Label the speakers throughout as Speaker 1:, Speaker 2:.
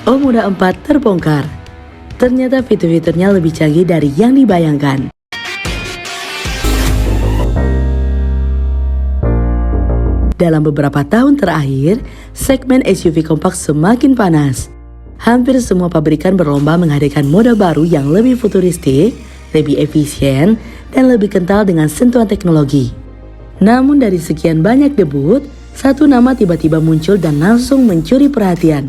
Speaker 1: Omoda 4 terbongkar. Ternyata fitur-fiturnya lebih canggih dari yang dibayangkan. Dalam beberapa tahun terakhir, segmen SUV kompak semakin panas. Hampir semua pabrikan berlomba menghadirkan model baru yang lebih futuristik, lebih efisien, dan lebih kental dengan sentuhan teknologi. Namun dari sekian banyak debut, satu nama tiba-tiba muncul dan langsung mencuri perhatian.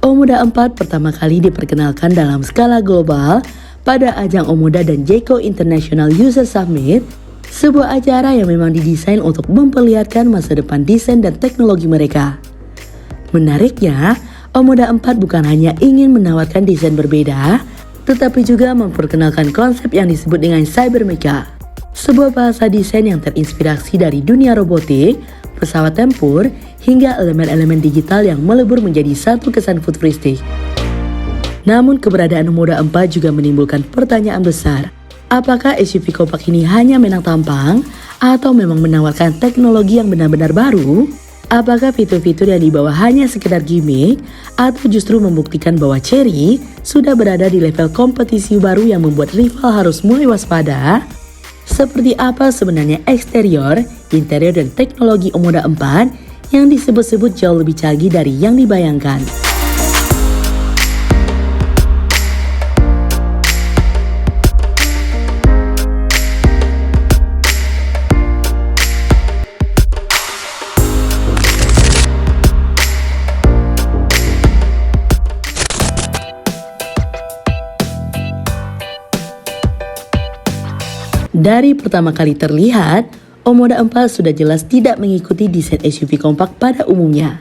Speaker 1: Omoda 4 pertama kali diperkenalkan dalam skala global pada ajang Omoda dan Jeko International User Summit, sebuah acara yang memang didesain untuk memperlihatkan masa depan desain dan teknologi mereka. Menariknya, Omoda 4 bukan hanya ingin menawarkan desain berbeda, tetapi juga memperkenalkan konsep yang disebut dengan Cybermecha, sebuah bahasa desain yang terinspirasi dari dunia robotik, pesawat tempur, hingga elemen-elemen digital yang melebur menjadi satu kesan futuristik. Namun keberadaan Omoda 4 juga menimbulkan pertanyaan besar. Apakah SUV kompak ini hanya menang tampang atau memang menawarkan teknologi yang benar-benar baru? Apakah fitur-fitur yang dibawa hanya sekedar gimmick atau justru membuktikan bahwa Chery sudah berada di level kompetisi baru yang membuat rival harus mulai waspada? Seperti apa sebenarnya eksterior, interior, dan teknologi Omoda 4 yang disebut-sebut jauh lebih canggih dari yang dibayangkan? Dari pertama kali terlihat, Omoda 4 sudah jelas tidak mengikuti desain SUV kompak pada umumnya.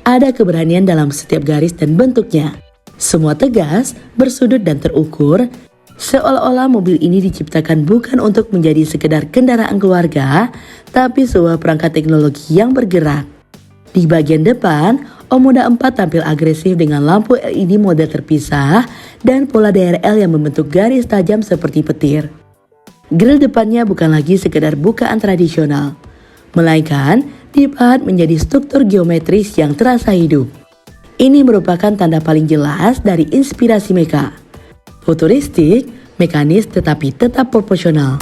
Speaker 1: Ada keberanian dalam setiap garis dan bentuknya. Semua tegas, bersudut dan terukur, seolah-olah mobil ini diciptakan bukan untuk menjadi sekedar kendaraan keluarga, tapi sebuah perangkat teknologi yang bergerak. Di bagian depan, Omoda 4 tampil agresif dengan lampu LED model terpisah dan pola DRL yang membentuk garis tajam seperti petir. Grill depannya bukan lagi sekedar bukaan tradisional, melainkan dipahat menjadi struktur geometris yang terasa hidup. Ini merupakan tanda paling jelas dari inspirasi Mecha. Futuristik, mekanis tetapi tetap proporsional.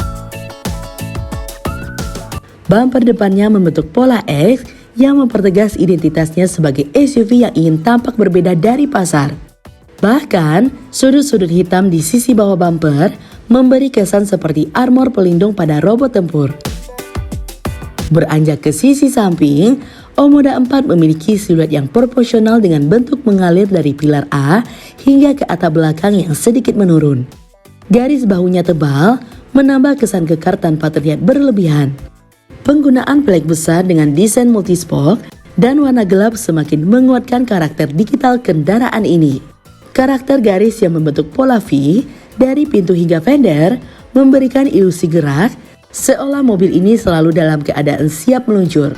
Speaker 1: Bumper depannya membentuk pola X yang mempertegas identitasnya sebagai SUV yang ingin tampak berbeda dari pasar. Bahkan, sudut-sudut hitam di sisi bawah bumper memberi kesan seperti armor pelindung pada robot tempur. Beranjak ke sisi samping, Omoda 4 memiliki siluet yang proporsional dengan bentuk mengalir dari pilar A hingga ke atap belakang yang sedikit menurun. Garis bahunya tebal, menambah kesan kekar tanpa terlihat berlebihan. Penggunaan pelek besar dengan desain multispoke dan warna gelap semakin menguatkan karakter digital kendaraan ini. Karakter garis yang membentuk pola V dari pintu hingga fender memberikan ilusi gerak, seolah mobil ini selalu dalam keadaan siap meluncur.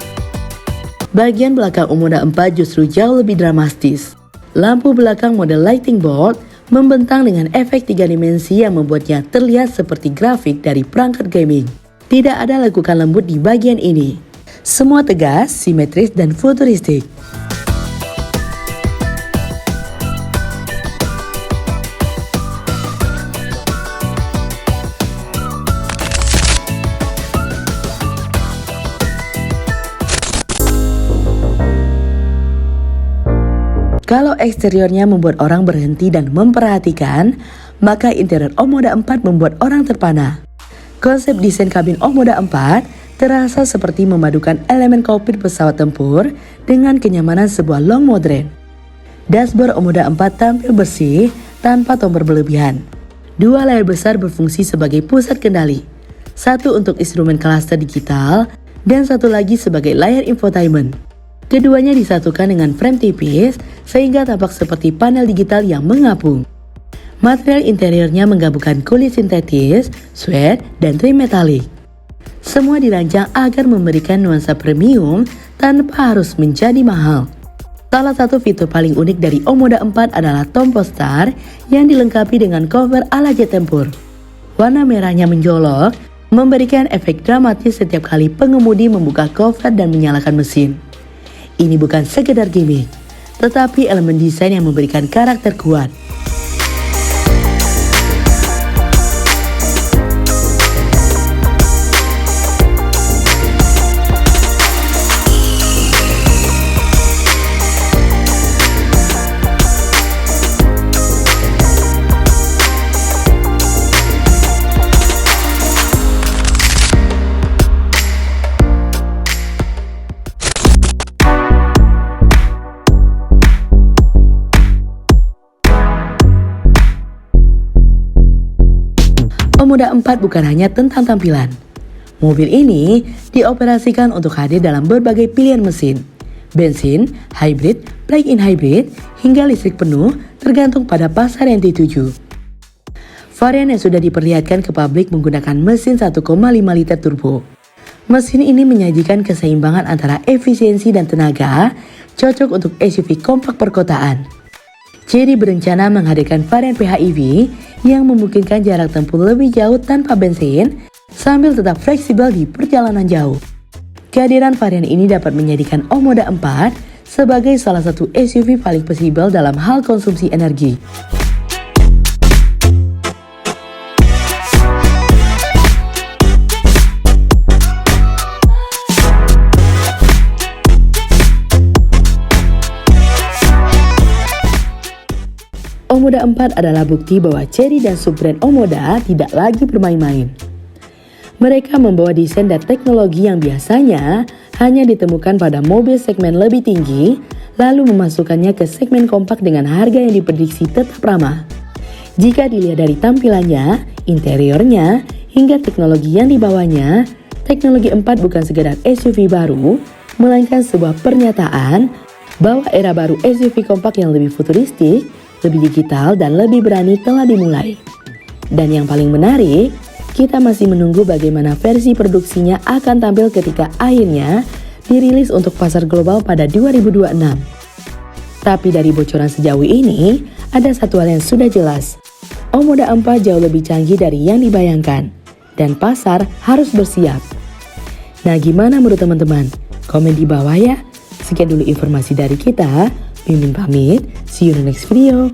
Speaker 1: Bagian belakang Omoda 4 justru jauh lebih dramatis. Lampu belakang model lighting bolt membentang dengan efek 3 dimensi yang membuatnya terlihat seperti grafik dari perangkat gaming. Tidak ada lekukan lembut di bagian ini. Semua tegas, simetris, dan futuristik. Kalau eksteriornya membuat orang berhenti dan memperhatikan, maka interior Omoda 4 membuat orang terpana. Konsep desain kabin Omoda 4 terasa seperti memadukan elemen kokpit pesawat tempur dengan kenyamanan sebuah long modern. Dashboard Omoda 4 tampil bersih tanpa tombol berlebihan. Dua layar besar berfungsi sebagai pusat kendali. Satu untuk instrumen klaster digital dan satu lagi sebagai layar infotainment. Keduanya disatukan dengan frame tipis sehingga tampak seperti panel digital yang mengapung. Material interiornya menggabungkan kulit sintetis, suede, dan trim metalik. Semua dirancang agar memberikan nuansa premium tanpa harus menjadi mahal. Salah satu fitur paling unik dari Omoda 4 adalah tombol start yang dilengkapi dengan cover ala jet tempur. Warna merahnya menjolok, memberikan efek dramatis setiap kali pengemudi membuka cover dan menyalakan mesin. Ini bukan sekedar gimmick, tetapi elemen desain yang memberikan karakter kuat. Omoda 4 bukan hanya tentang tampilan. Mobil ini dioperasikan untuk hadir dalam berbagai pilihan mesin. Bensin, hybrid, plug-in hybrid, hingga listrik penuh tergantung pada pasar yang dituju. Varian yang sudah diperlihatkan ke publik menggunakan mesin 1,5 liter turbo. Mesin ini menyajikan keseimbangan antara efisiensi dan tenaga, cocok untuk SUV kompak perkotaan. Chery berencana menghadirkan varian PHEV yang memungkinkan jarak tempuh lebih jauh tanpa bensin sambil tetap fleksibel di perjalanan jauh. Kehadiran varian ini dapat menjadikan Omoda 4 sebagai salah satu SUV paling fleksibel dalam hal konsumsi energi. Omoda 4 adalah bukti bahwa Chery dan sub-brand Omoda tidak lagi bermain-main. Mereka membawa desain dan teknologi yang biasanya hanya ditemukan pada mobil segmen lebih tinggi, lalu memasukkannya ke segmen kompak dengan harga yang diprediksi tetap ramah. Jika dilihat dari tampilannya, interiornya, hingga teknologi yang dibawanya, teknologi 4 bukan sekedar SUV baru, melainkan sebuah pernyataan bahwa era baru SUV kompak yang lebih futuristik, lebih digital, dan lebih berani telah dimulai. Dan yang paling menarik, kita masih menunggu bagaimana versi produksinya akan tampil ketika akhirnya dirilis untuk pasar global pada 2026. Tapi dari bocoran sejauh ini, ada satu hal yang sudah jelas. Omoda 4 jauh lebih canggih dari yang dibayangkan, dan pasar harus bersiap. Nah, gimana menurut teman-teman? Komen di bawah ya. Sekian dulu informasi dari kita. Mimin pamit, see you in the next video.